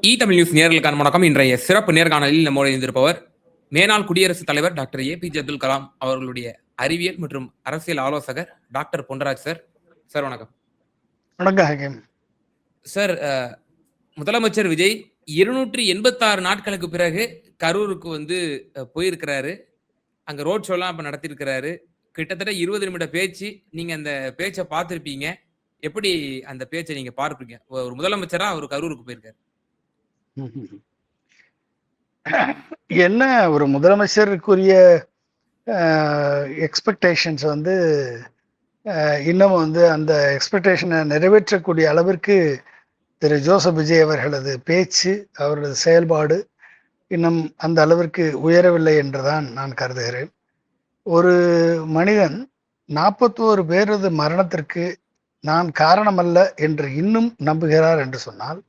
Tamil news நேயர்களுக்கான வணக்கம். இன்றைய சிறப்பு நேர்காணலில் நம்மோடு இருந்திருப்பவர் மேனாள் குடியரசுத் தலைவர் டாக்டர் ஏபிஜே அப்துல் கலாம் அவர்களுடைய அறிவியல் மற்றும் அரசியல் ஆலோசகர் டாக்டர் பொன்ராஜ் சார். சார் வணக்கம். வணக்கம் சார். முதலமைச்சர் விஜய் 286 நாட்களுக்கு பிறகு கரூருக்கு போயிருக்கிறாரு. அங்க ரோட் ஷோலாம் இப்ப நடத்திருக்கிறாரு. கிட்டத்தட்ட 20 நிமிட பேச்சு. நீங்க அந்த பேச்சை பார்த்திருப்பீங்க. எப்படி அந்த பேச்சை நீங்க பார்ப்பீங்க? ஒரு முதலமைச்சரா அவர் கரூருக்கு போயிருக்காரு. என்ன ஒரு முதலமைச்சருக்குரிய எக்ஸ்பெக்டேஷன்ஸ் இன்னும் அந்த எக்ஸ்பெக்டேஷனை நிறைவேற்றக்கூடிய அளவிற்கு திரு ஜோசப் விஜய் அவர்களது பேச்சு, அவரது செயல்பாடு இன்னும் அந்த அளவிற்கு உயரவில்லை என்றுதான் நான் கருதுகிறேன். ஒரு மனிதன் 41 பேரது மரணத்திற்கு நான் காரணமல்ல என்று இன்னும் நம்புகிறார் என்று சொன்னால்,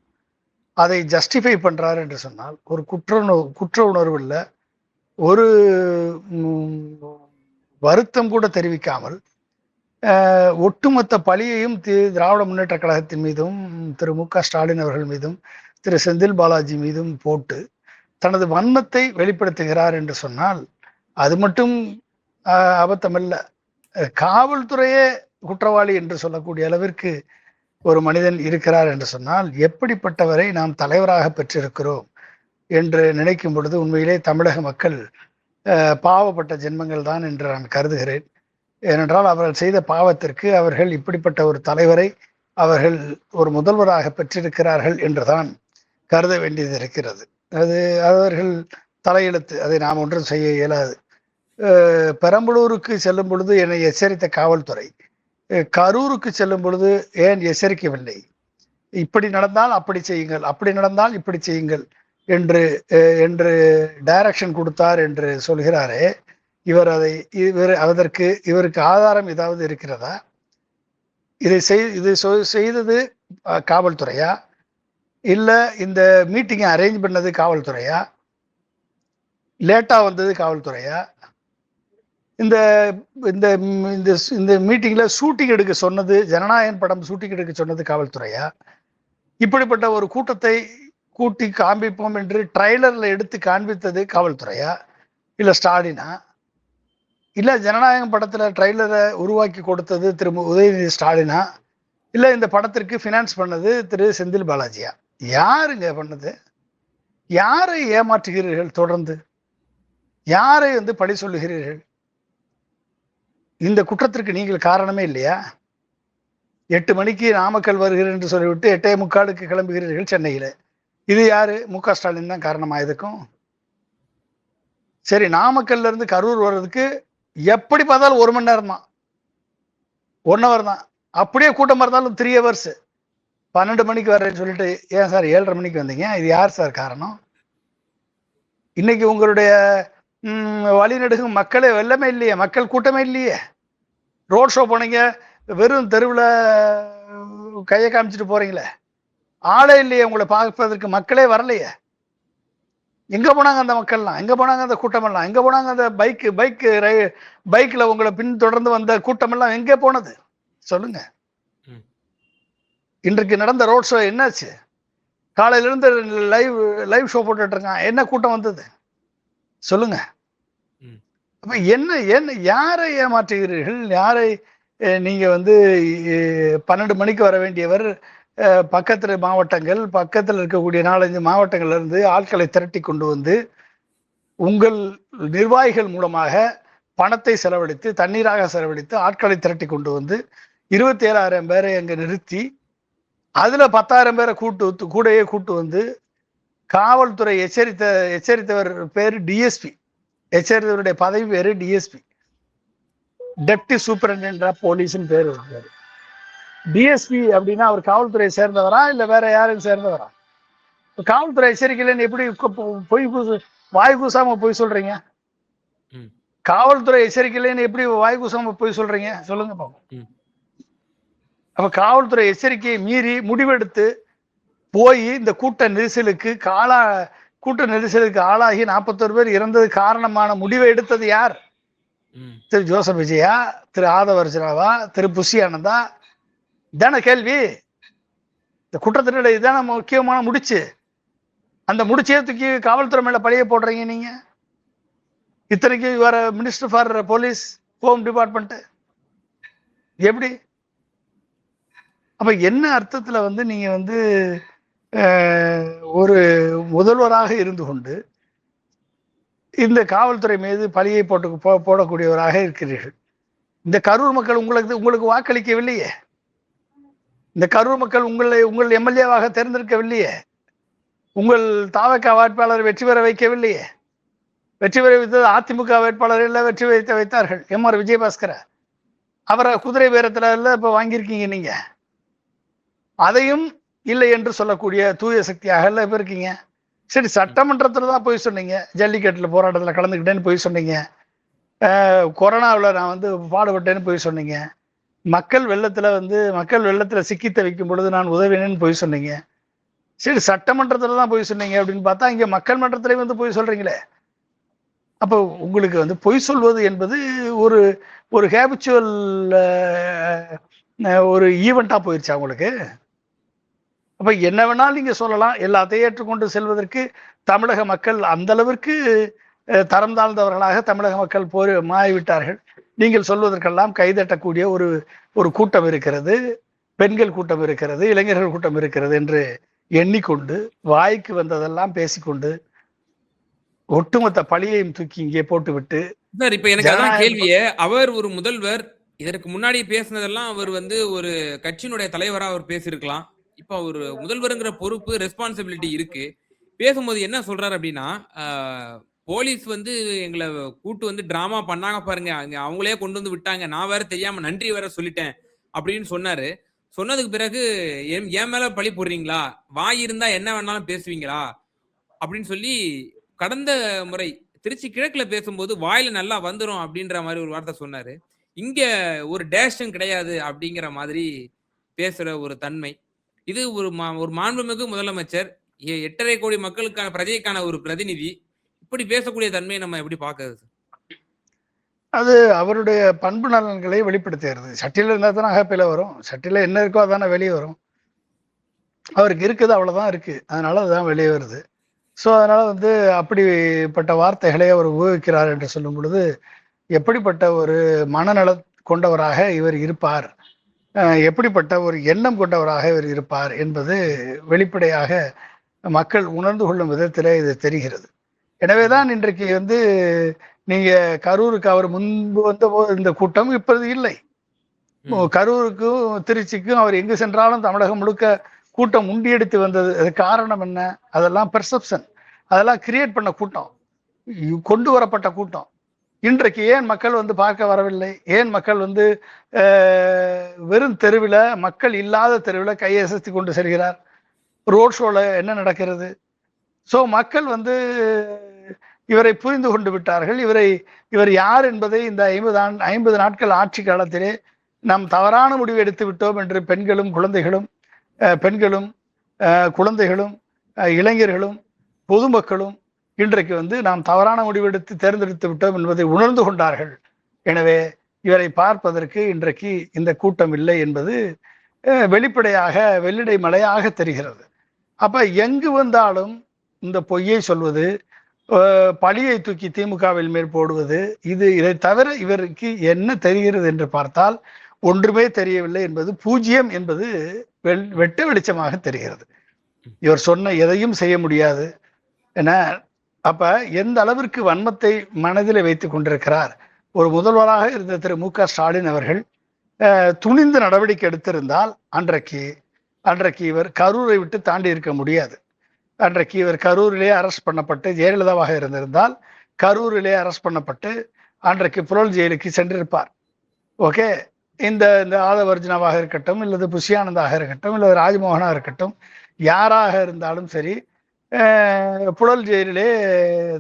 அதை ஜஸ்டிஃபை பண்றார் என்று சொன்னால், ஒரு குற்ற உணர்வு இல்லை, ஒரு வருத்தம் கூட தெரிவிக்காமல் ஒட்டுமொத்த பழியையும் திராவிட முன்னேற்ற கழகத்தின் மீதும் திரு மு.க. ஸ்டாலின் அவர்கள் மீதும் திரு செந்தில் பாலாஜி மீதும் போட்டு தனது வன்மத்தை வெளிப்படுத்துகிறார் என்று சொன்னால் அது மட்டும் அபத்தமல்ல. காவல்துறையே குற்றவாளி என்று சொல்லக்கூடிய அளவிற்கு ஒரு மனிதன் இருக்கிறார் என்று சொன்னால் எப்படிப்பட்டவரை நாம் தலைவராக பெற்றிருக்கிறோம் என்று நினைக்கும் பொழுது உண்மையிலே தமிழக மக்கள் பாவப்பட்ட ஜென்மங்கள் தான் என்று நான் கருதுகிறேன். ஏனென்றால் அவர்கள் செய்த பாவத்திற்கு அவர்கள் இப்படிப்பட்ட ஒரு தலைவரை அவர்கள் ஒரு முதல்வராக பெற்றிருக்கிறார்கள் என்றுதான் கருத வேண்டியது இருக்கிறது. அது அவர்கள் தலையெழுத்து, அதை நாம் ஒன்றும் செய்ய இயலாது. பெரம்பலூருக்கு செல்லும் பொழுது என்னை எச்சரித்த காவல்துறை கரூருக்கு செல்லும் பொழுது ஏன் எச்சரிக்கவில்லை? இப்படி நடந்தால் அப்படி செய்யுங்கள், அப்படி நடந்தால் இப்படி செய்யுங்கள் என்று டைரக்ஷன் கொடுத்தார் என்று சொல்கிறாரே, இவருக்கு ஆதாரம் ஏதாவது இருக்கிறதா? இது செய்தது காவல்துறையா, இல்ல இந்த மீட்டிங்கை அரேஞ்ச் பண்ணது காவல்துறையா, லேட்டா வந்தது காவல்துறையா, இந்த இந்த மீட்டிங்ல ஷூட்டிங் எடுக்க சொன்னது, ஜனநாயகன் படம் ஷூட்டிங் எடுக்க சொன்னது காவல்துறையா? இப்படிப்பட்ட ஒரு கூட்டத்தை கூட்டி காண்பிப்போம் என்று ட்ரைலர்ல எடுத்து காண்பித்தது காவல்துறையா, இல்ல ஸ்டாலினா, இல்ல ஜனநாயகம் படத்துல ட்ரைலரை உருவாக்கி கொடுத்தது திரு உதயநிதி ஸ்டாலினா, இல்ல இந்த படத்திற்கு பினான்ஸ் பண்ணது திரு செந்தில் பாலாஜியா? யாருங்க பண்ணது? யாரை ஏமாற்றுகிறீர்கள்? தொடர்ந்து யாரை பழி சொல்லுகிறீர்கள்? இந்த குற்றத்திற்கு நீங்கள் காரணமே இல்லையா? 8 மணிக்கு நாமக்கல் வருகிறேன் என்று சொல்லிவிட்டு 8:45 கிளம்புகிறீர்கள் சென்னையில. இது யாரு? மு.க. ஸ்டாலின் தான் காரணமா இதுக்கும்? சரி, நாமக்கல்ல இருந்து கரூர் வர்றதுக்கு எப்படி பார்த்தாலும் 1 மணி நேரம் தான், 1 hour தான். அப்படியே கூட்டமா இருந்தாலும் 3 hours. 12 மணிக்கு வர்றேன்னு சொல்லிட்டு ஏன் சார் 7:30 மணிக்கு வந்தீங்க? இது யார் சார் காரணம்? இன்னைக்கு உங்களுடைய வழிநெடுகும் மக்களே வெள்ளமே இல்லையே, மக்கள் கூட்டமே இல்லையே. ரோட் ஷோ போனீங்க, வெறும் தெருவில் கையை காமிச்சிட்டு போறீங்களே, ஆளே இல்லையே, உங்களை பார்ப்பதற்கு மக்களே வரலையே. எங்க போனாங்க அந்த மக்கள்லாம்? எங்க போனாங்க அந்த கூட்டமெல்லாம்? எங்க போனாங்க அந்த பைக்ல உங்களை பின்தொடர்ந்து வந்த கூட்டமெல்லாம் எங்கே போனது? சொல்லுங்க. இன்றைக்கு நடந்த ரோட் ஷோ என்னாச்சு? காலையில இருந்து லைவ் ஷோ போட்டுட்டு இருக்கான், என்ன கூட்டம் வந்தது? சொல்லுங்க. அப்ப என்ன யாரை ஏமாற்றுகிறீர்கள்? யாரை நீங்க 12 மணிக்கு வர வேண்டியவர் பக்கத்துல மாவட்டங்கள், பக்கத்தில் இருக்கக்கூடிய 4-5 மாவட்டங்கள்ல இருந்து ஆட்களை திரட்டி கொண்டு வந்து உங்கள் நிர்வாகிகள் மூலமாக பணத்தை செலவழித்து, தண்ணீராக செலவழித்து ஆட்களை திரட்டி கொண்டு வந்து 27,000 பேரை அங்க நிறுத்தி அதுல 10,000 பேரை கூடையே கூட்டு வந்து காவல்துறை எச்சரித்தவர் பேரு டிஎஸ்பி, எச்சரித்தவருடைய பதவி பேரு டிஎஸ்பி, டெப்டி சூப்பரிண்டென்டென்ட் ஆஃப் போலீஸ்னு பேர் இருக்காரு. டிஎஸ்பி அப்படின்னா அவர் காவல்துறையை சேர்ந்தவரா இல்ல வேற யாரும் சேர்ந்தவரா? காவல்துறை எச்சரிக்கையில எப்படி வாய் கூசாம போய் சொல்றீங்க? காவல்துறை எச்சரிக்கையில எப்படி வாய் கூசாம போய் சொல்றீங்க? சொல்லுங்க பாப்போம். அப்ப காவல்துறை எச்சரிக்கையை மீறி முடிவெடுத்து போய் இந்த கூட்ட நெரிசலுக்கு ஆளாகி 41 பேர் இறந்தது காரணமான முடிவை எடுத்தது யார்? திரு ஜோசப் விஜயா, திரு ஆதவ அர்ஜுனாவா, திரு புஷி ஆனந்தா? இதான கேள்வி. இந்த குற்றத்தினுடைய இதான முக்கியமான முடிச்சு. அந்த முடிச்சே தூக்கி காவல்துறை மேல பழிய போடுறீங்க நீங்க. இத்தனைக்கு இவர minister for police, home department. எப்படி? அப்ப என்ன அர்த்தத்துல வந்து நீங்க வந்து ஒரு முதல்வராக இருந்து கொண்டு இந்த காவல்துறை மீது பழியை போடக்கூடியவராக இருக்கிறீர்கள்? இந்த கரூர் மக்கள் உங்களுக்கு வாக்களிக்கவில்லையே. இந்த கரூர் மக்கள் உங்கள் எம்எல்ஏவாக தேர்ந்தெடுக்கவில்லையே. உங்கள் தாவக வேட்பாளர் வெற்றி பெற வைக்கவில்லையே. வெற்றி பெற வைத்தது அதிமுக வேட்பாளர் எல்லாம் வெற்றி வைத்தார்கள். எம்.ஆர். விஜயபாஸ்கர அவரை குதிரை பேரத்துல எல்லாம் இப்ப வாங்கியிருக்கீங்க நீங்க. அதையும் இல்லை என்று சொல்லக்கூடிய தூய சக்தியாக எல்லாம் இப்ப இருக்கீங்க. சரி, சட்டமன்றத்துல தான் போய் சொன்னீங்க, ஜல்லிக்கட்டுல போராட்டத்துல கலந்துக்கிட்டேன்னு போய் சொன்னீங்க, கொரோனாவில் நான் வந்து பாடுபட்டேன்னு போய் சொன்னீங்க, மக்கள் வெள்ளத்துல சிக்கி தவிக்கும் பொழுது நான் உதவினேன்னு போய் சொன்னீங்க. சரி, சட்டமன்றத்துல தான் போய் சொன்னீங்க அப்படின்னு பார்த்தா இங்க மக்கள் மன்றத்திலையும் வந்து போய் சொல்றீங்களே. அப்போ உங்களுக்கு வந்து பொய் சொல்வது என்பது ஒரு ஒரு ஹேபிச்சுவல் ஒரு ஈவெண்டா போயிருச்சா உங்களுக்கு? அப்ப என்ன வேணாலும் நீங்க சொல்லலாம். எல்லாத்தையும் ஏற்றுக்கொண்டு செல்வதற்கு தமிழக மக்கள் அந்த அளவிற்கு தரம் தாழ்ந்தவர்களாக தமிழக மக்கள் மாறிவிட்டார்கள். நீங்கள் சொல்வதற்கெல்லாம் கைதட்டக்கூடிய ஒரு கூட்டம் இருக்கிறது, பெண்கள் கூட்டம் இருக்கிறது, இளைஞர்கள் கூட்டம் இருக்கிறது என்று எண்ணிக்கொண்டு வாய்க்கு வந்ததெல்லாம் பேசிக்கொண்டு ஒட்டுமொத்த பழியையும் தூக்கி இங்கே போட்டுவிட்டு சார், இப்ப எனக்கு அதான் கேள்வியே. அவர் ஒரு முதல்வர், இதற்கு முன்னாடி பேசினதெல்லாம் அவர் வந்து ஒரு கட்சியினுடைய தலைவரா அவர் பேசியிருக்கலாம். இப்ப ஒரு முதல்வருங்கிற பொறுப்பு, ரெஸ்பான்சிபிலிட்டி இருக்கு. பேசும்போது என்ன சொல்றாரு அப்படின்னா, போலீஸ் வந்து எங்களை கூட்டு வந்து டிராமா பண்ணாங்க பாருங்க, அவங்களே கொண்டு வந்து விட்டாங்க, நான் வேற தெரியாம நன்றி வேற சொல்லிட்டேன் அப்படின்னு சொன்னாரு. சொன்னதுக்கு பிறகு என் மேல பழி போடுறீங்களா, வாய் இருந்தா என்ன வேணாலும் பேசுவீங்களா அப்படின்னு சொல்லி கடந்த முறை திருச்சி கிழக்குல பேசும்போது வாயில நல்லா வந்துரும் அப்படின்ற மாதிரி ஒரு வார்த்தை சொன்னாரு. இங்க ஒரு டேஷும் கிடையாது அப்படிங்கிற மாதிரி பேசுற ஒரு தன்மை. இது ஒரு மாண்புமிகு முதலமைச்சர், 8.5 கோடி மக்களுக்கான பிரஜைக்கான ஒரு பிரதிநிதி, இப்படி பேசக்கூடிய தன்மையை நம்ம எப்படி பாக்குறது? அது அவருடைய பண்பு நலன்களை வெளிப்படுத்துகிறது. சட்டியில இருந்தா தானே அகப்பையில வரும். சட்டியில என்ன இருக்கோ அதானே வெளியே வரும். அவருக்கு இருக்குது, அவ்வளவுதான் இருக்கு, அதனால அதுதான் வெளியே வருது. ஸோ அதனால வந்து அப்படிப்பட்ட வார்த்தைகளை அவர் உபயோகிக்கிறார் என்று சொல்லும் பொழுது எப்படிப்பட்ட ஒரு மனநல கொண்டவராக இவர் இருப்பார், எப்படிப்பட்ட ஒரு எண்ணம் கொண்டவராக இவர் இருப்பார் என்பது வெளிப்படையாக மக்கள் உணர்ந்து கொள்ளும் விதத்திலே இது தெரிகிறது. எனவேதான் இன்றைக்கு வந்து நீங்க கரூருக்கு அவர் முன்பு வந்த போது இந்த கூட்டம் இப்போது இல்லை. கரூருக்கும் திருச்சிக்கும் அவர் எங்கு சென்றாலும் தமிழகம் முழுக்க கூட்டம் முண்டியெடுத்து வந்தது. அது காரணம் என்ன? அதெல்லாம் பெர்செப்ஷன், அதெல்லாம் கிரியேட் பண்ண கூட்டம், கொண்டு வரப்பட்ட கூட்டம். இன்றைக்கு ஏன் மக்கள் வந்து பார்க்க வரவில்லை? ஏன் மக்கள் வந்து வெறும் தெருவில், மக்கள் இல்லாத தெருவில் கையசைத்து கொண்டு செல்கிறார்? ரோட் ஷோல என்ன நடக்கிறது? ஸோ மக்கள் வந்து இவரை புரிந்து கொண்டு விட்டார்கள். இவர் யார் என்பதை இந்த 50 நாட்கள் ஆட்சி காலத்திலே நாம் தவறான முடிவு எடுத்து விட்டோம் என்று பெண்களும் குழந்தைகளும் இளைஞர்களும் பொதுமக்களும் இன்றைக்கு வந்து நாம் தவறான முடிவெடுத்து தேர்ந்தெடுத்து விட்டோம் என்பதை உணர்ந்து கொண்டார்கள். எனவே இவரை பார்ப்பதற்கு இன்றைக்கு இந்த கூட்டம் இல்லை என்பது வெளிப்படையாக வெள்ளிடை மலையாக தெரிகிறது. அப்ப எங்கு வந்தாலும் இந்த பொய்யை சொல்வது, பழியை தூக்கி திமுகவில் மேல் போடுவது, இதை தவிர இவருக்கு என்ன தெரிகிறது என்று பார்த்தால் ஒன்றுமே தெரியவில்லை என்பது, பூஜ்ஜியம் என்பது வெட்ட வெளிச்சமாக தெரிகிறது. இவர் சொன்ன எதையும் செய்ய முடியாது என. அப்ப எந்த அளவிற்கு வன்மத்தை மனதில் வைத்துக் கொண்டிருக்கிறார். ஒரு முதல்வராக இருந்த திரு மு.க. ஸ்டாலின் அவர்கள் துணிந்து நடவடிக்கை எடுத்திருந்தால் அன்றைக்கு இவர் கரூரை விட்டு தாண்டி இருக்க முடியாது. அன்றைக்கு இவர் கரூரிலே அரெஸ்ட் பண்ணப்பட்டு, ஜெயலலிதாவாக இருந்திருந்தால் கரூரிலே அரெஸ்ட் பண்ணப்பட்டு அன்றைக்கு புழல் ஜெயிலுக்கு சென்றிருப்பார். ஓகே, இந்த ஆதவர்ஜுனாவாக இருக்கட்டும், இல்லது புஷியானந்தாக இருக்கட்டும், இல்லது ராஜ்மோகனாக இருக்கட்டும், யாராக இருந்தாலும் சரி புழல் ஜெயிலே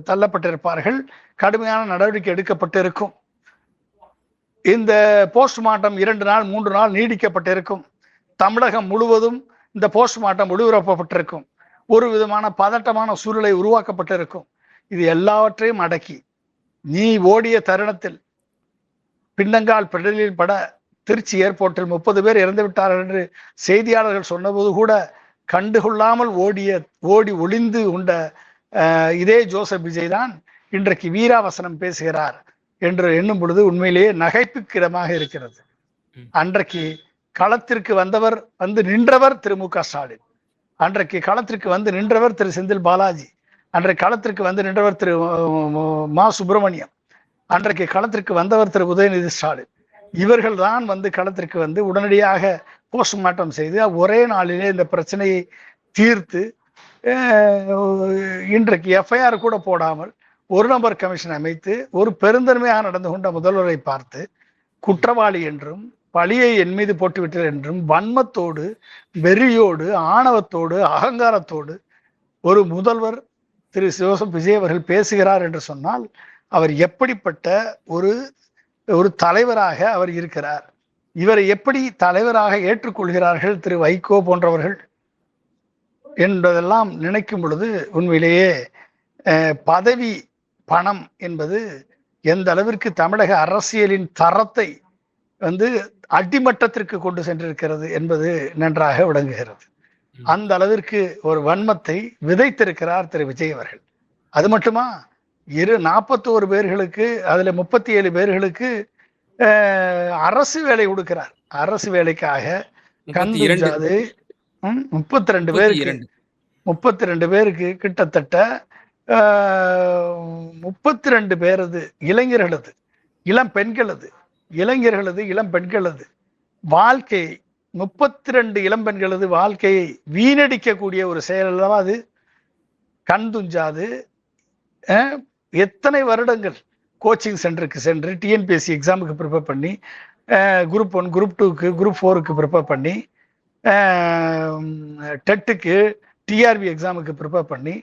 தள்ளப்பட்டிருப்பார்கள். கடுமையான நடவடிக்கை எடுக்கப்பட்டிருக்கும். இந்த போஸ்ட்மார்ட்டம் 2 நாள் 3 நாள் நீடிக்கப்பட்டிருக்கும். தமிழகம் முழுவதும் இந்த போஸ்ட்மார்ட்டம் ஒளிபரப்பப்பட்டிருக்கும். ஒரு விதமான பதட்டமான சூழலை உருவாக்கப்பட்டிருக்கும். இது எல்லாவற்றையும் அடக்கி நீ ஓடிய தருணத்தில் பின்னங்கால் பெடலில் பட திருச்சி ஏர்போர்ட்டில் 30 பேர் இறந்து விட்டார்கள் என்று செய்தியாளர்கள் சொன்னபோது கூட கண்டுகொள்ளாமல் ஓடி ஒளிந்து கொண்ட இதே ஜோசப் விஜய் தான் இன்றைக்கு வீராவசனம் பேசுகிறார் என்று எண்ணும் பொழுது உண்மையிலேயே நகைப்புக்கிடமாக இருக்கிறது. அன்றைக்கு களத்திற்கு வந்து நின்றவர் திரு மு.க. ஸ்டாலின், அன்றைக்கு களத்திற்கு வந்து நின்றவர் திரு செந்தில் பாலாஜி, அன்றைக்கு களத்திற்கு வந்து நின்றவர் திரு மா. சுப்பிரமணியம், அன்றைக்கு களத்திற்கு வந்தவர் திரு உதயநிதி ஸ்டாலின். இவர்கள் தான் வந்து களத்திற்கு வந்து உடனடியாக போஸ்ட்மார்ட்டம் செய்து ஒரே நாளிலே இந்த பிரச்சனையை தீர்த்து இன்றைக்கு எஃப்ஐஆர் கூட போடாமல் ஒரு நபர் கமிஷன் அமைத்து ஒரு பெருந்தன்மையாக நடந்து கொண்ட முதல்வரை பார்த்து குற்றவாளி என்றும் பழியை என் மீது போட்டுவிட்டார் என்றும் வன்மத்தோடு வெறியோடு ஆணவத்தோடு அகங்காரத்தோடு ஒரு முதல்வர் திரு ஜோசப் விஜய் அவர்கள் பேசுகிறார் என்று சொன்னால் அவர் எப்படிப்பட்ட ஒரு தலைவராக அவர் இருக்கிறார், இவரை எப்படி தலைவராக ஏற்றுக்கொள்கிறார்கள் திரு வைகோ போன்றவர்கள் என்பதெல்லாம் நினைக்கும் பொழுது உண்மையிலேயே பதவி பணம் என்பது எந்த அளவிற்கு தமிழக அரசியலின் தரத்தை வந்து அடிமட்டத்திற்கு கொண்டு சென்றிருக்கிறது என்பது நன்றாக விளங்குகிறது. அந்த அளவிற்கு ஒரு வன்மத்தை விதைத்திருக்கிறார் திரு விஜய் அவர்கள். அது மட்டுமா, 41 பேர்களுக்கு அதுல 37 பேர்களுக்கு அரசு வேலை கொடுக்கிறார். அரசு வேலைக்காக கண்டுஜாது 32 பேருக்கு 32 பேருக்கு கிட்டத்தட்ட 32 பேரது இளைஞர்களது, இளம் பெண்களது, இளம் பெண்களது வாழ்க்கை 32 இளம் பெண்களது வாழ்க்கையை வீணடிக்கக்கூடிய ஒரு செயல் அல்லவா அது. கண் துஞ்சாது எத்தனை வருடங்கள் கோச்சிங் சென்டருக்கு சென்று டிஎன்பிஎஸ்சி எக்ஸாமுக்கு ப்ரிப்பேர் பண்ணி குரூப் 1 குரூப் 2க்கு குரூப் 4க்கு ப்ரிப்பேர் பண்ணி டெட்டுக்கு டிஆர்பி எக்ஸாமுக்கு ப்ரிப்பேர் பண்ணி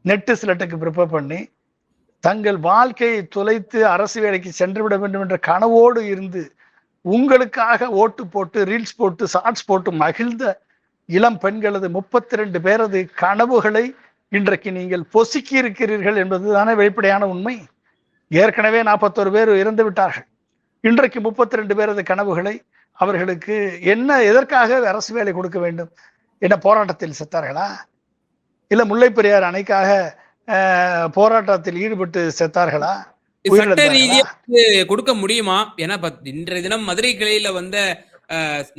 நெட்டு சிலட்டுக்கு ப்ரிப்பேர் பண்ணி தங்கள் வாழ்க்கையை தொலைத்து அரசு வேலைக்கு சென்று விட வேண்டும் என்ற கனவோடு இருந்து உங்களுக்காக ஓட்டு போட்டு ரீல்ஸ் போட்டு ஷார்ட்ஸ் போட்டு மகிழ்ந்த இளம் பெண்களது 32 பேரது கனவுகளை இன்றைக்கு நீங்கள் பொசுக்கி இருக்கிறீர்கள் என்பதுதானே வெளிப்படையான உண்மை. ஏற்கனவே 41 பேர் இறந்து விட்டார்கள். இன்றைக்கு 32 பேரது கனவுகளை அவர்களுக்கு எதற்காக அரசு வேலை கொடுக்க வேண்டும்? என்ன போராட்டத்தில் செத்தார்களா? இல்ல முல்லை பெரியார் அணைக்காக போராட்டத்தில் ஈடுபட்டு செத்தார்களா? சட்ட ரீதியா கொடுக்க முடியுமா? ஏன்னா இன்றைய தினம் மதுரை கிளையில வந்த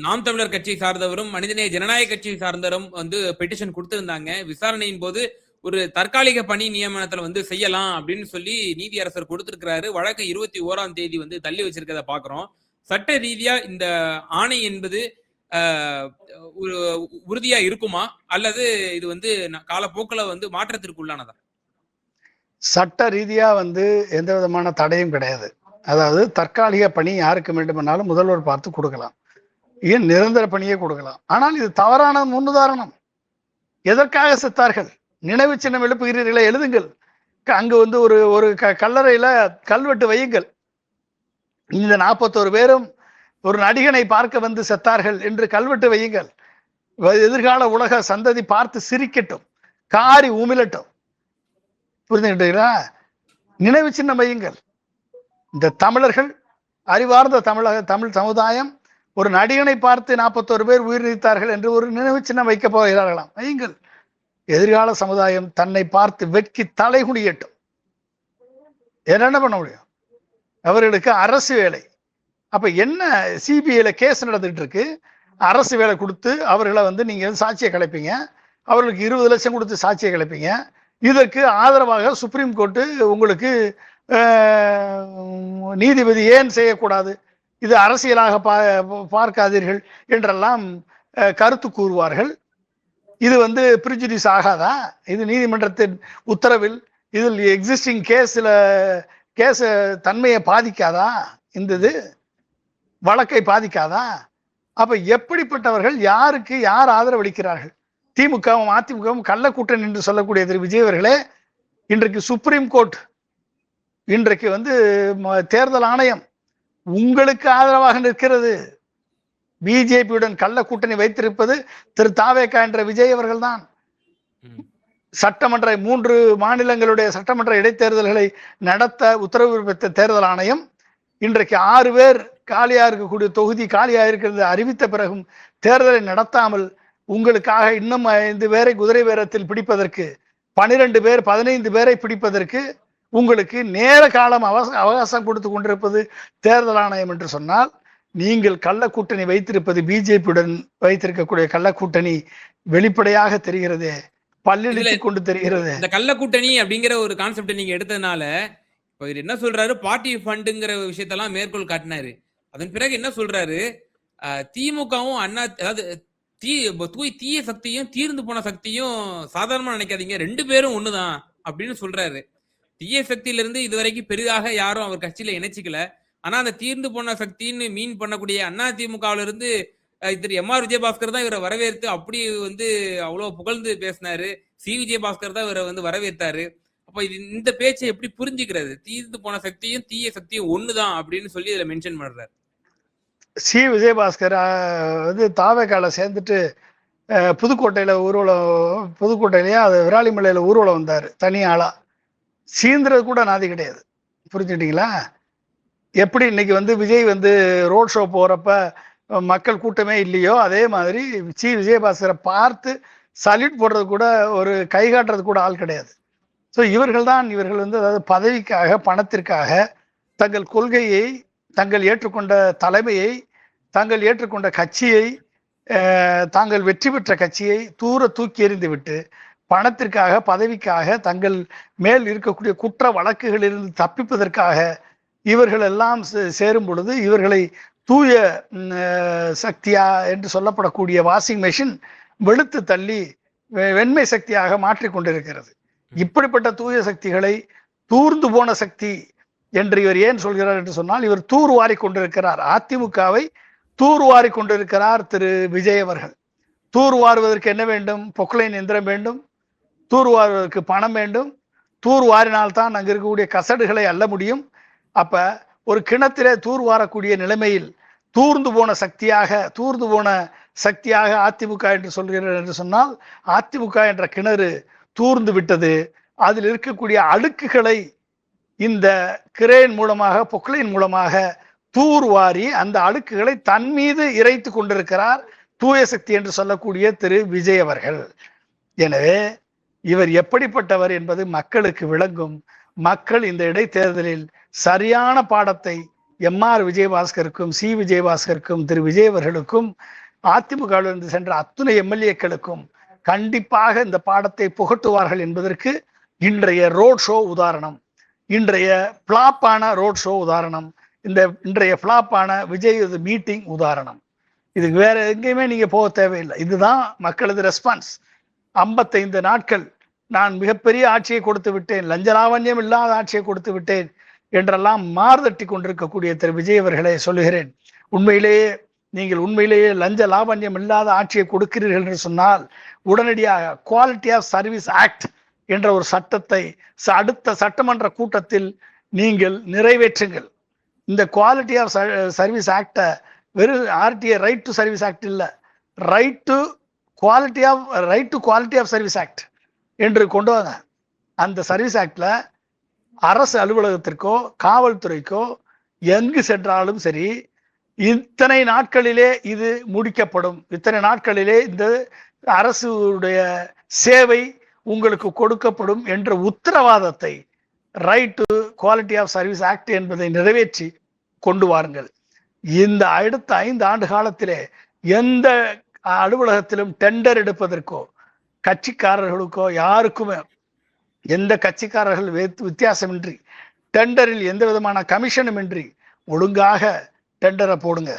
நாம் தமிழர் கட்சியை சார்ந்தவரும் மனிதநேய ஜனநாயக கட்சியை சார்ந்தவரும் வந்து பெட்டிஷன் கொடுத்திருந்தாங்க. விசாரணையின் போது ஒரு தற்காலிக பணி நியமனத்துல வந்து செய்யலாம் அப்படின்னு சொல்லி நீதியரசர் கொடுத்திருக்கிறாரு. வழக்கு 21ஆம் தேதி வந்து தள்ளி வச்சிருக்கிறத பாக்குறோம். சட்ட ரீதியா இந்த ஆணை என்பது ஒரு உறுதியா இருக்குமா, அல்லது இது வந்து காலப்போக்கில வந்து மாற்றத்திற்கு உள்ளானதா? சட்ட ரீதியா வந்து எந்த விதமான தடையும் கிடையாது. அதாவது தற்காலிக பணி யாருக்கு வேண்டுமானாலும் முதல்வர் பார்த்து கொடுக்கலாம், ஏன் நிரந்தர பணியே கொடுக்கலாம். ஆனால் இது தவறான முன்னுதாரணம். எதற்காக செத்தார்கள்? நினைவு சின்னம் எழுப்புகிறீர்களே, எழுதுங்கள். அங்கு வந்து ஒரு கல்லறையில கல்வெட்டு வையுங்கள். இந்த 41 பேரும் ஒரு நடிகனை பார்க்க வந்து செத்தார்கள் என்று கல்வெட்டு வையுங்கள். எதிர்கால உலக சந்ததி பார்த்து சிரிக்கட்டும், காரி உமிழட்டும். புரிஞ்சுக்கிட்டீங்களா? நினைவு சின்னம் வையுங்கள். இந்த தமிழர்கள், அறிவார்ந்த தமிழ் சமுதாயம் ஒரு நடிகனை பார்த்து 41 பேர் உயிர் நீத்தார்கள் என்று ஒரு நினைவு சின்னம் வைக்க போகிறார்களாம். வையுங்கள். எதிர்கால சமுதாயம் தன்னை பார்த்து வெட்கி தலைகுனியட்டும். என்ன பண்ண முடியும்? அவர்களுக்கு அரசு வேலை. அப்ப என்ன, சிபிஐல கேஸ் நடந்துட்டு இருக்கு, அரசு வேலை கொடுத்து அவர்களை வந்து நீங்க சாட்சியை கலைப்பீங்க, அவர்களுக்கு 20 லட்சம் கொடுத்து சாட்சியை கலைப்பீங்க. இதற்கு ஆதரவாக சுப்ரீம் கோர்ட்டு உங்களுக்கு நீதிபதி ஏன் செய்யக்கூடாது, இது அரசியலாக பார்க்காதீர்கள் என்றெல்லாம் கருத்து கூறுவார்கள். இது வந்து பிரிஜுடிஸ் ஆகாதா? இது நீதிமன்றத்தின் உத்தரவில் இதில் எக்ஸிஸ்டிங் கேஸ் தன்மையை பாதிக்காதா? இந்த வழக்கை பாதிக்காதா? அப்ப எப்படிப்பட்டவர்கள் யாருக்கு யார் ஆதரவளிக்கிறார்கள்? திமுகவும் அதிமுகவும் கள்ள கூட்டணி என்று சொல்லக்கூடிய திரு விஜய் அவர்களே, இன்றைக்கு சுப்ரீம் கோர்ட், இன்றைக்கு வந்து தேர்தல் ஆணையம் உங்களுக்கு ஆதரவாக நிற்கிறது. பிஜேபியுடன் கள்ள கூட்டணி வைத்திருப்பது திரு தாவேகா என்ற விஜய் அவர்கள் தான். சட்டமன்ற 3 மாநிலங்களுடைய சட்டமன்ற இடைத்தேர்தல்களை நடத்த உத்தரவு பிறப்பித்த தேர்தல் ஆணையம் இன்றைக்கு 6 பேர் காலியா இருக்கக்கூடிய தொகுதி காலியா இருக்கிறது அறிவித்த பிறகும் தேர்தலை நடத்தாமல் உங்களுக்காக இன்னும் 5 பேரை குதிரை பேரத்தில் பிடிப்பதற்கு 12 பேர் 15 பேரை பிடிப்பதற்கு உங்களுக்கு நேர காலம் அவகாசம் கொடுத்து கொண்டிருப்பது தேர்தல் ஆணையம் என்று சொன்னால், நீங்கள் கள்ள கூட்டணி வைத்திருப்பது பிஜேபியுடன் வைத்திருக்கக்கூடிய கள்ள கூட்டணி வெளிப்படையாக தெரிகிறதே, பல்லிழித்துக் கொண்டு தெரிகிறது. இந்த கள்ள கூட்டணி அப்படிங்கிற ஒரு கான்செப்ட் நீங்க எடுத்ததுனால இப்ப இவர் என்ன சொல்றாரு, பார்ட்டி ஃபண்டுங்கிற விஷயத்தெல்லாம் மேற்கோள் காட்டினாரு. அதன் பிறகு என்ன சொல்றாரு, திமுகவும் அண்ணா, அதாவது தீய சக்தியும் தீர்ந்து போன சக்தியும் சாதாரணமா நினைக்காதீங்க, 2 பேரும் ஒண்ணுதான் அப்படின்னு சொல்றாரு. தீய சக்தியில இருந்து இதுவரைக்கும் பெரிதாக யாரும் அவர் கட்சியில இணைச்சிக்கல. ஆனா அந்த தீர்ந்து போன சக்தின்னு மீன் பண்ணக்கூடிய அண்ணா திமுகவில இருந்து திரு எம்.ஆர். விஜயபாஸ்கர் தான் இவரை வரவேற்று அப்படி அவ்வளவு புகழ்ந்து பேசினாரு. சி. விஜயபாஸ்கர் தான் இவரை வரவேற்றாரு. அப்ப இந்த பேச்சை எப்படி புரிஞ்சுக்கிறது? தீர்ந்து போன சக்தியும் தீய சக்தியும் ஒண்ணுதான் அப்படின்னு சொல்லி இதுல மென்ஷன் பண்றாரு. சி. விஜயபாஸ்கர் தாவேக்கால சேர்ந்துட்டு புதுக்கோட்டையில ஊர்வலம், புதுக்கோட்டையிலயே அது விராலிமலையில ஊர்வலம் வந்தாரு தனியாளா. சீந்திரது கூட நாதி கிடையாது. புரிஞ்சுட்டீங்களா? எப்படி இன்னைக்கு விஜய் ரோட் ஷோ போறப்ப மக்கள் கூட்டமே இல்லையோ, அதே மாதிரி சி. விஜயபாஸ்கரை பார்த்து சல்யூட் போடுறது கூட, ஒரு கை காட்டுறது கூட ஆள் கிடையாது. ஸோ இவர்கள் அதாவது பதவிக்காக, பணத்திற்காக தங்கள் கொள்கையை, தங்கள் ஏற்றுக்கொண்ட தலைமையை, தாங்கள் ஏற்றுக்கொண்ட கட்சியை, தாங்கள் வெற்றி பெற்ற கட்சியை தூர தூக்கி எறிந்து விட்டு பணத்திற்காக, பதவிக்காக, தங்கள் மேல் இருக்கக்கூடிய குற்ற வழக்குகளிலிருந்து தப்பிப்பதற்காக இவர்கள் எல்லாம் சேரும் பொழுது இவர்களை தூய சக்தியா என்று சொல்லப்படக்கூடிய வாஷிங் மெஷின் வெளுத்து தள்ளி வெண்மை சக்தியாக மாற்றிக் கொண்டிருக்கிறது. இப்படிப்பட்ட தூய சக்திகளை தூர்ந்து போன சக்தி என்று இவர் ஏன் சொல்கிறார் என்று சொன்னால், இவர் தூர்வாரி கொண்டிருக்கிறார். அதிமுகவை தூர்வாரி கொண்டிருக்கிறார் திரு விஜய் அவர்கள். தூர்வாருவதற்கு என்ன வேண்டும்? பொக்லைன் எந்திரம் வேண்டும், தூர்வாருவதற்கு பணம் வேண்டும். தூர்வாரினால்தான் அங்கு இருக்கக்கூடிய கசடுகளை அள்ள முடியும். அப்ப ஒரு கிணத்திலே தூர்வாரக்கூடிய நிலைமையில் தூர்ந்து போன சக்தியாக அதிமுக என்று சொல்கிறார் என்று சொன்னால், அதிமுக என்ற கிணறு தூர்ந்து விட்டது. அதில் இருக்கக்கூடிய அழுக்குகளை இந்த கிரேன் மூலமாக, பொக்லைன் மூலமாக தூர்வாரி அந்த அழுக்குகளை தன் மீது இறைத்து கொண்டிருக்கிறார் தூய சக்தி என்று சொல்லக்கூடிய திரு விஜய் அவர்கள். எனவே இவர் எப்படிப்பட்டவர் என்பது மக்களுக்கு விளங்கும். மக்கள் இந்த இடைத்தேர்தலில் சரியான பாடத்தை எம்.ஆர். விஜயபாஸ்கருக்கும், சி. விஜயபாஸ்கருக்கும், திரு விஜய் அவர்களுக்கும், அதிமுகவிலிருந்து சென்ற அத்துணை எம்எல்ஏக்களுக்கும் கண்டிப்பாக இந்த பாடத்தை புகட்டுவார்கள் என்பதற்கு இன்றைய ரோட் ஷோ உதாரணம், இன்றைய பிளாப்பான ரோட் ஷோ உதாரணம், இன்றைய பிளாப்பான விஜய் மீட்டிங் உதாரணம். இதுக்கு வேற எங்கேயுமே நீங்க போக தேவையில்லை. இதுதான் மக்களது ரெஸ்பான்ஸ். 55 நாட்கள் நான் மிகப்பெரிய ஆட்சியை கொடுத்து விட்டேன், லஞ்ச லாவண்யம் இல்லாத ஆட்சியை கொடுத்து விட்டேன் என்றெல்லாம் மார்தட்டி கொண்டிருக்கக்கூடிய திரு விஜய் அவர்களே சொல்லுகிறேன், உண்மையிலேயே லஞ்ச லாவண்யம் இல்லாத ஆட்சியை கொடுக்கிறீர்கள் என்று சொன்னால் உடனடியாக குவாலிட்டி ஆஃப் சர்வீஸ் ஆக்ட் என்ற ஒரு சட்டத்தை அடுத்த சட்டமன்ற கூட்டத்தில் நீங்கள் நிறைவேற்றுங்கள். இந்த குவாலிட்டி ஆஃப் சர்வீஸ் ஆக்ட வெறும் RTA right to service act இல்ல, right to quality of service act என்று கொண்டு வாங்க. அந்த சர்வீஸ் ஆக்ட்ல அரசு அலுவலகத்திற்கோ காவல்துறைக்கோ எங்கு சென்றாலும் சரி, இத்தனை நாட்களிலே இது முடிக்கப்படும், இத்தனை நாட்களிலே இந்த அரசுடைய சேவை உங்களுக்கு கொடுக்கப்படும் என்ற உத்தரவாதத்தை right to quality of service act என்பதை நிறைவேற்றி கொண்டு வாருங்கள். இந்த அடுத்த 5 ஆண்டு காலத்திலே எந்த அலுவலகத்திலும் டெண்டர் எடுப்பதற்கோ கட்சிக்காரர்களுக்கோ யாருக்குமே, எந்த கட்சிக்காரர்கள் வித்தியாசமின்றி, டெண்டரில் எந்த விதமான கமிஷனும் இன்றி ஒழுங்காக டெண்டரை போடுங்க.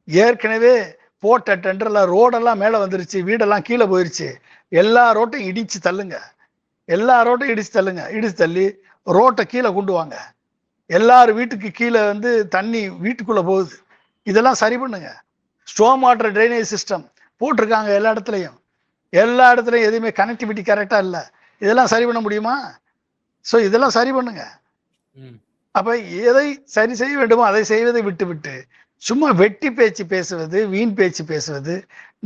ஏற்கனவே போட்ட டெண்டர்ல ரோடெல்லாம் மேலே வந்துருச்சு, வீடெல்லாம் கீழே போயிருச்சு, எல்லா ரோட்டையும் இடிச்சு தள்ளுங்க, இடிச்சு தள்ளி ரோட்டை கீழே கொண்டு வாங்க. எல்லாரும் வீட்டுக்கு கீழே தண்ணி வீட்டுக்குள்ள போகுது, இதெல்லாம் சரி பண்ணுங்க. ஸ்டோம் வாட்டர் ட்ரைனேஜ் சிஸ்டம் போட்டிருக்காங்க எல்லா இடத்துலையும் எதுவுமே கனெக்டிவிட்டி கரெக்டா இல்லை, இதெல்லாம் சரி பண்ண முடியுமா? ஸோ இதெல்லாம் சரி பண்ணுங்க. அப்ப எதை சரி செய்ய வேண்டுமோ அதை செய்வதை விட்டு சும்மா வெட்டி பேச்சு பேசுவது, வீண் பேச்சு பேசுவது,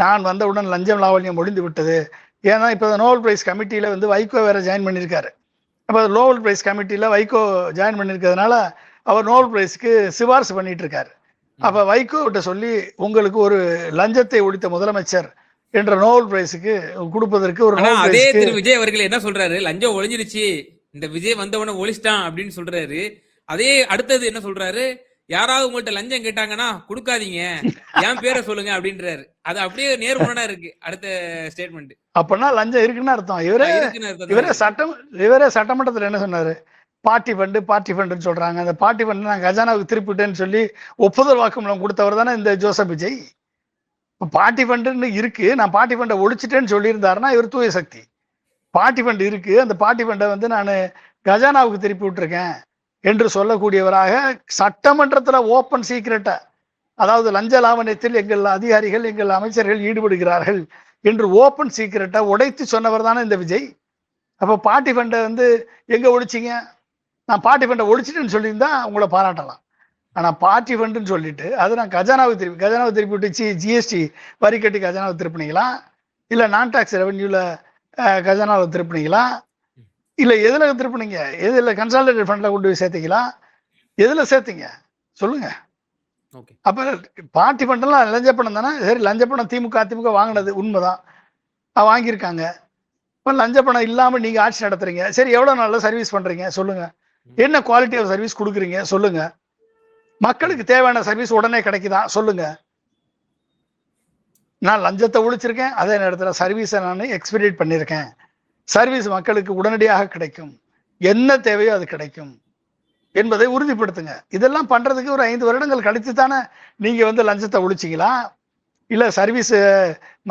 நான் வந்தவுடன் லஞ்சம் லாவண்யம் ஒழிந்து விட்டது. ஏன்னா இப்போ நோபல் பிரைஸ் கமிட்டியில வைகோ வேற ஜாயின் பண்ணியிருக்காரு. அப்போ நோபல் பிரைஸ் கமிட்டியில வைகோ ஜாயின் பண்ணியிருக்கிறதுனால அவர் நோபல் பிரைஸ்க்கு சிபாரிசு பண்ணிட்டு இருக்காரு. அப்ப வைகோ கிட்ட சொல்லி, உங்களுக்கு ஒரு லஞ்சத்தை ஒழித்த முதலமைச்சர் என்ற நோபல் பிரைஸுக்கு கொடுப்பதற்கு ஒரு ஆனா நோபல் அதே பிரைஸுக்கு திரு விஜய் அவர்கள் என்ன சொல்றாரு, லஞ்சம் ஒழிஞ்சிருச்சு, இந்த விஜய் வந்தவன ஒழிச்சிட்டான் அப்படின்னு சொல்றாரு. அதே அடுத்தது என்ன சொல்றாரு, யாராவது உங்கள்ட்ட லஞ்சம் கேட்டாங்கன்னா கொடுக்காதீங்க, என் பேரை சொல்லுங்க அப்படின்றாரு. அது அப்படியே நேர்முரணா இருக்கு அடுத்த ஸ்டேட்மெண்ட். அப்பனா லஞ்சம் இருக்குன்னு அர்த்தம். இருக்குன்னு அர்த்தம் இவரே சட்டமன்றத்துல என்ன சொன்னாரு, பார்ட்டி ஃபண்டுன்னு சொல்றாங்க. அந்த பார்ட்டி ஃபண்ட் நான் கஜானாவுக்கு திருப்பிட்டேன்னு சொல்லி ஒப்புதல் வாக்குமூலம் கொடுத்தவர் தானே இந்த ஜோசப் விஜய். இப்போ பார்ட்டி ஃபண்டுன்னு இருக்கு, நான் பார்ட்டி ஃபண்டை ஒழிச்சிட்டேன்னு சொல்லியிருந்தாருன்னா இவர் தூய சக்தி. பார்ட்டி ஃபண்ட் இருக்கு, அந்த பார்ட்டி ஃபண்டை வந்து நான் கஜானாவுக்கு திருப்பி விட்டுருக்கேன் என்று சொல்லக்கூடியவராக சட்டமன்றத்துல ஓப்பன் சீக்ரெட்டா, அதாவது லஞ்ச லாவண்யத்தில் எங்கள் அதிகாரிகள் எங்கள் அமைச்சர்கள் ஈடுபடுகிறார்கள் என்று ஓப்பன் சீக்ரெட்டா உடைத்து சொன்னவர் தானே இந்த விஜய். அப்போ பார்ட்டி ஃபண்டை வந்து எங்க ஒழிச்சிங்க, நான் பார்ட்டி ஃபண்டை ஒழிச்சிட்டேன்னு சொல்லியிருந்தா உங்களை பாராட்டலாம். ஆனால் பார்ட்டி ஃபண்டுன்னு சொல்லிட்டு அது நான் கஜானாவை திருப்பி விட்டு ஜிஎஸ்டி வரி கட்டி கஜானாவை திருப்பினீங்களா, இல்லை நான் டாக்ஸ் ரெவன்யூவில் கஜானாவை திருப்பினீங்களா, இல்லை எதில் திருப்பினீங்க, எதில் கன்சாலிடேட் ஃபண்டில் கொண்டு போய் சேர்த்தீங்களா, எதில் சேர்த்தீங்க சொல்லுங்க. அப்போ பார்ட்டி ஃபண்டெல்லாம் லஞ்ச பணம் தானே. சரி, லஞ்ச பணம் திமுக வாங்கினது உண்மைதான், வாங்கியிருக்காங்க. இப்போ லஞ்ச பணம் இல்லாமல் நீங்கள் ஆட்சி நடத்துறீங்க, சரி எவ்வளோ நல்ல சர்வீஸ் பண்ணுறீங்க சொல்லுங்க, என்ன குவாலிட்டி ஆஃப் சர்வீஸ் கொடுக்குறீங்க சொல்லுங்க, மக்களுக்கு தேவையான சர்வீஸ் உடனே கிடைக்குதா சொல்லுங்க. நான் லஞ்சத்தை ஒழிச்சிருக்கேன், அதே நேரத்தில் சர்வீஸை நான் எக்ஸ்பீரியட் பண்ணியிருக்கேன், சர்வீஸ் மக்களுக்கு உடனடியாக கிடைக்கும், என்ன தேவையோ அது கிடைக்கும் என்பதை உறுதிப்படுத்துங்க. இதெல்லாம் பண்றதுக்கு ஒரு 5 வருடங்கள் கழித்து தானே நீங்க வந்து லஞ்சத்தை ஒழிச்சிங்களா, இல்ல சர்வீஸ்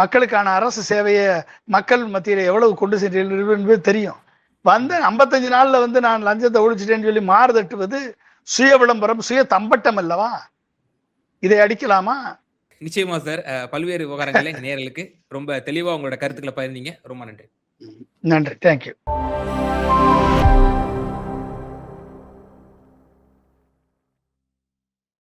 மக்களுக்கான அரசு சேவையை மக்கள் மத்தியில் எவ்வளவு கொண்டு சென்றீர்கள் என்பது தெரியும். வந்து 55 நாள்ல வந்து நான் லஞ்சத்தை ஒழிச்சிட்டேன்னு சொல்லி மாறுதட்டுவது சுய விளம்பரம், சுய தம்பட்டம் அல்லவா? இதை அடிக்கலாமா? நிச்சயமா சார். பல்வேறு விவகாரங்களை நேயர்களுக்கு ரொம்ப தெளிவா உங்களோட கருத்துக்களை பகிர்ந்தீங்க. ரொம்ப நன்றி. நன்றி, தேங்க்யூ.